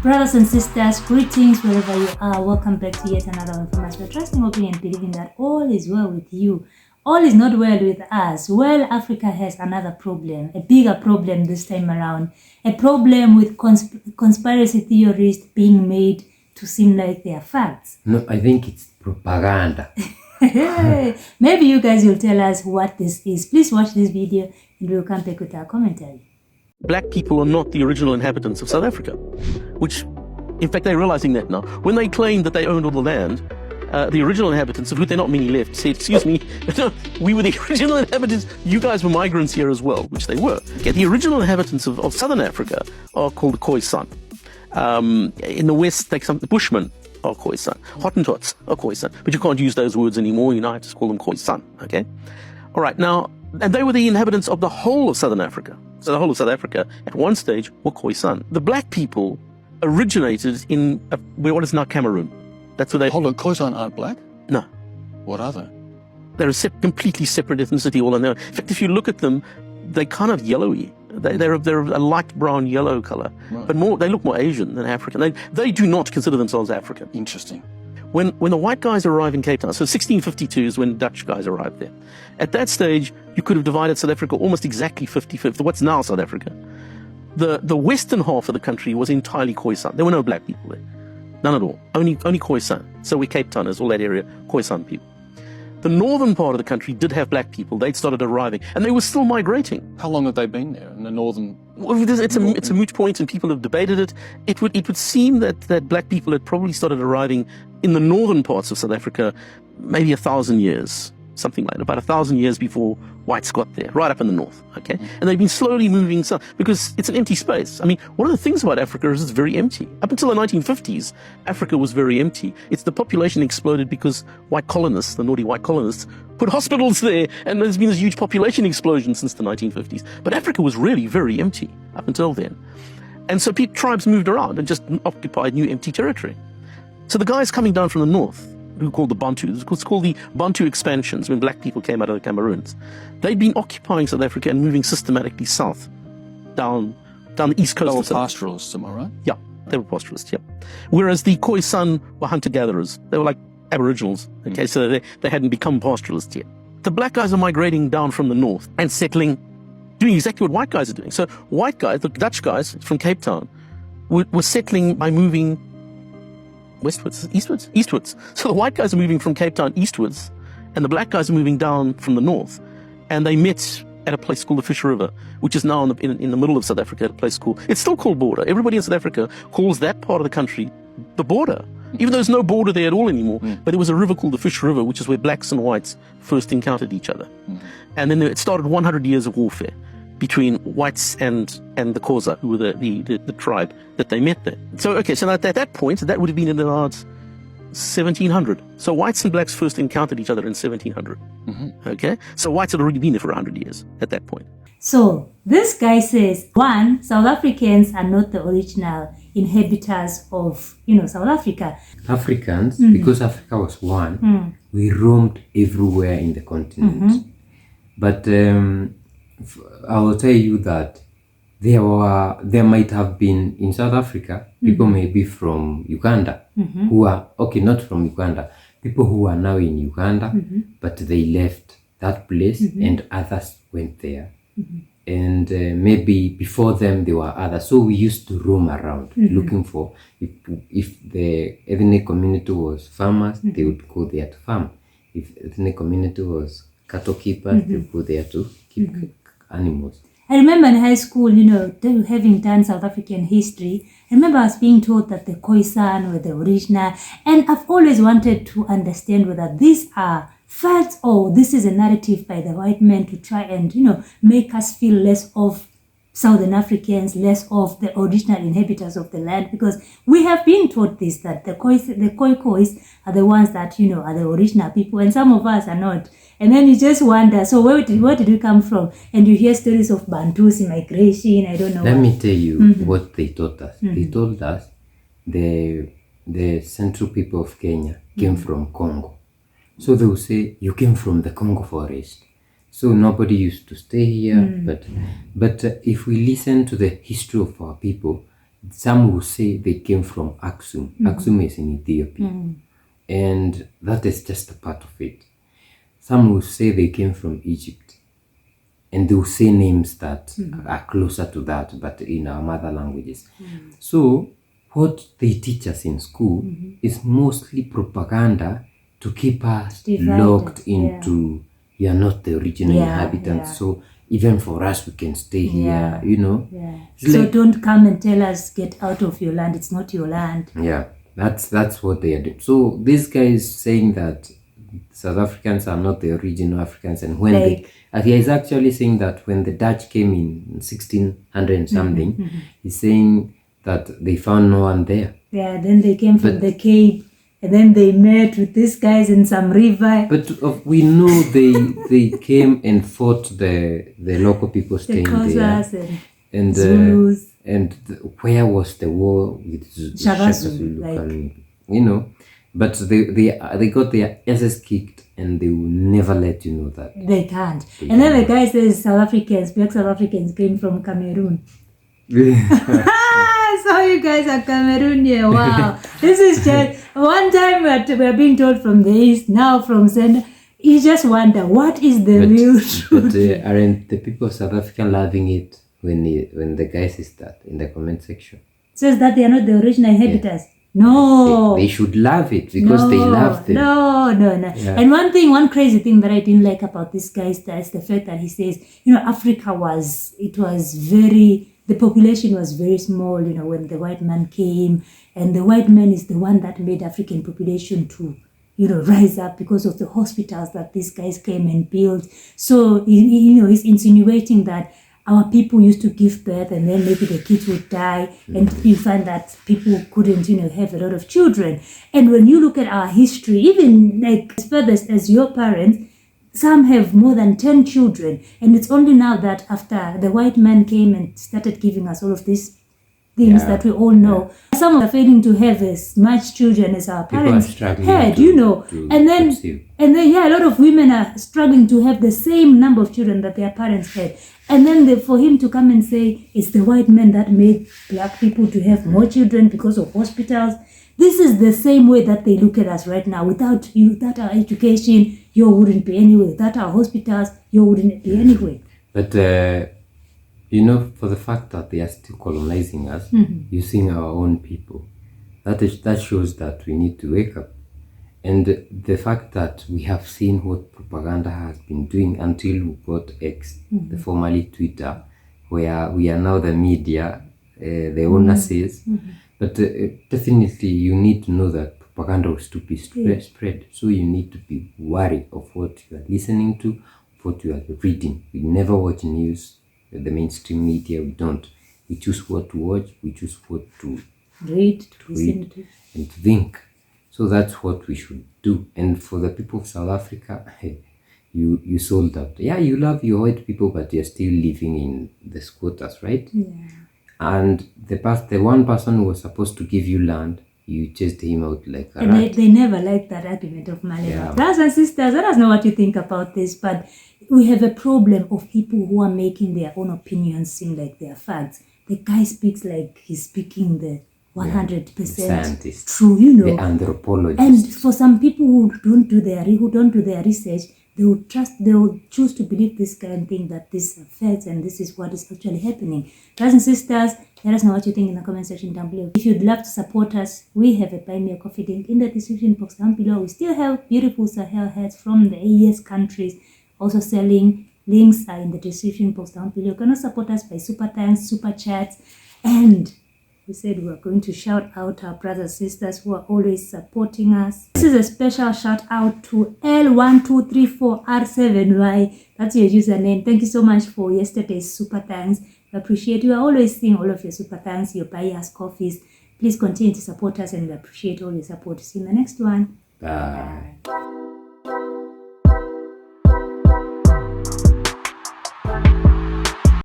Brothers and sisters, greetings wherever you are. Welcome back to yet another one from us. We're trusting, hoping, and believing that all is well with you. All is not well with us. Well, Africa has another problem, a bigger problem this time around. A problem with conspiracy theorists being made to seem like they are facts. No, I think it's propaganda. Maybe you guys will tell us what this is. Please watch this video and we'll come back with our commentary. Black people are not the original inhabitants of South Africa, which, in fact, they're realizing that now. When they claimed that they owned all the land, the original inhabitants, of whom there are not many left, said, excuse me, we were the original inhabitants, you guys were migrants here as well, which they were. Okay, the original inhabitants of Southern Africa are called the Khoisan. In the West, the Bushmen are Khoisan. Hottentots are Khoisan. But you can't use those words anymore, you now have to call them Khoisan, okay? All right, now, and they were the inhabitants of the whole of Southern Africa. So the whole of South Africa, at one stage, were Khoisan. The black people originated in what is now Cameroon. That's where they... Hold on, Khoisan aren't black? No. What are they? They're a completely separate ethnicity all on their own. In fact, if you look at them, they're kind of yellowy. They're a light brown yellow color, right. But they look more Asian than African. They do not consider themselves African. Interesting. When the white guys arrive in Cape Town, so 1652 is when Dutch guys arrived there. At that stage, you could have divided South Africa almost exactly 50-50, what's now South Africa. The western half of the country was entirely Khoisan. There were no black people there. None at all. Only Khoisan. So we Cape Towners, all that area, Khoisan people. The northern part of the country did have black people. They'd started arriving, and they were still migrating. How long have they been there in the northern? Well, it's a moot point, and people have debated it. It would seem that black people had probably started arriving in the northern parts of South Africa, maybe 1,000 years, something like that, about 1,000 years before whites got there, right up in the north. Okay, and they've been slowly moving south because it's an empty space. I mean, one of the things about Africa is it's very empty. Up until the 1950s, Africa was very empty. It's the population exploded because white colonists, the naughty white colonists, put hospitals there, and there's been this huge population explosion since the 1950s. But Africa was really very empty up until then. And so tribes moved around and just occupied new empty territory. So the guys coming down from the north, who called the Bantus, it's called the Bantu expansions when black people came out of the Cameroons. They'd been occupying South Africa and moving systematically south, down the east coast. They were of South pastoralists, am I right? Yeah, they were pastoralists, yeah. Whereas the Khoisan were hunter-gatherers. They were like aboriginals, okay, so they hadn't become pastoralists yet. The black guys are migrating down from the north and settling, doing exactly what white guys are doing. So white guys, the Dutch guys from Cape Town, were settling by moving eastwards. So the white guys are moving from Cape Town eastwards, and the black guys are moving down from the north. And they met at a place called the Fish River, which is now in the middle of South Africa, at a place called, it's still called Border. Everybody in South Africa calls that part of the country the border, even though there's no border there at all anymore. But there was a river called the Fish River, which is where blacks and whites first encountered each other. And then it started 100 years of warfare between whites and the Xhosa, who were the tribe that they met there. So at that point, that would have been in about 1700. So whites and blacks first encountered each other in 1700. Okay, so whites had already been there for 100 years at that point. So this guy says, one, South Africans are not the original inhabitants of South Africa. Africans, because Africa was one, we roamed everywhere in the continent. But I will tell you that there might have been in South Africa people maybe from Uganda who are not from Uganda, people who are now in Uganda, but they left that place and others went there. And maybe before them there were others. So we used to roam around looking for, if the ethnic community was farmers, they would go there to farm. If ethnic community was cattle keepers, they would go there to keep animals. I remember in high school, having done South African history, I remember I was being told that the Khoisan were the original, and I've always wanted to understand whether these are facts or this is a narrative by the white men to try and, make us feel less of Southern Africans, less of the original inhabitants of the land, because we have been taught this, that the Khois are the ones that, are the original people, and some of us are not. And then you just wonder, so where did we come from? And you hear stories of Bantus migration, I don't know. Let me tell you what they taught us. They told us the central people of Kenya came from Congo. So they will say, you came from the Congo forest. So nobody used to stay here. But if we listen to the history of our people, some will say they came from Aksum. Aksum is in Ethiopia. And that is just a part of it. Some will say they came from Egypt. And they will say names that are closer to that, but in our mother languages. So what they teach us in school is mostly propaganda to keep us locked into, you are not the original inhabitants. So even for us, we can stay here, you know. So like, don't come and tell us, get out of your land. It's not your land. Yeah, that's what they are doing. So this guy is saying that South Africans are not the original Africans. And when he is actually saying that when the Dutch came in 1600 something, he's saying that they found no one there. Yeah, then they came from the Cape. And then they met with these guys in some river. But we know they came and fought the local people staying there. And Zulus. Where was the war with Shaka Zulu coming? You know, but they got their asses kicked, and they will never let you know that. They can't. And then the guy says South Africans, black South Africans came from Cameroon. So you guys are Cameroonian. Wow. This is just one time we're being told from the east, now from center. You just wonder, what is the real truth? But aren't the people of South Africa loving it when the guy says that in the comment section? Says that they are not the original inhabitants. No. They should love it because they love them. No. Yeah. And one crazy thing that I didn't like about this guy is the fact that he says, Africa the population was very small, when the white man came, and the white man is the one that made African population to, rise up because of the hospitals that these guys came and built. So, he's insinuating that our people used to give birth and then maybe the kids would die, and you find that people couldn't, have a lot of children. And when you look at our history, even like as furthest as your parents, some have more than 10 children. And it's only now that after the white man came and started giving us all of these things that we all know, some are failing to have as much children as our parents had, and then a lot of women are struggling to have the same number of children that their parents had. And then for him to come and say it's the white man that made black people to have more children because of hospitals. This is the same way that they look at us right now. Without our education, you wouldn't be anywhere. Without our hospitals, you wouldn't be anywhere. But, for the fact that they are still colonizing us using our own people, that shows that we need to wake up. And the fact that we have seen what propaganda has been doing until we got X, the formerly Twitter, where we are now the media, the owner says. But definitely you need to know that propaganda will still be spread. So you need to be wary of what you are listening to, what you are reading. We never watch news, the mainstream media, we don't. We choose what to watch, we choose what to read, and think. So that's what we should do. And for the people of South Africa, you sold out. Yeah, you love your white people, but you're still living in the squatters, right? Yeah. And the one person who was supposed to give you land, you chased him out like a rat. And they never liked that argument of Malema. Brothers and sisters, let us know what you think about this, but we have a problem of people who are making their own opinions seem like they are facts. The guy speaks like he's speaking the 100% true, the anthropologist. And for some people who don't do their research, they will choose to believe this guy and think that this is facts and this is what is actually happening. Brothers and sisters, let us know what you think in the comment section down below. If you'd love to support us, we have a Buy Me a Coffee link in the description box down below. We still have beautiful Sahel hats from the AES countries also selling. Links are in the description box down below. You can also support us by super thanks, super chats, and we said we were going to shout out our brothers and sisters who are always supporting us. This is a special shout out to L1234R7Y. That's your username. Thank you so much for yesterday's super thanks. We appreciate you. I always seeing all of your super thanks, your buy us coffees. Please continue to support us and we appreciate all your support. See you in the next one. Bye.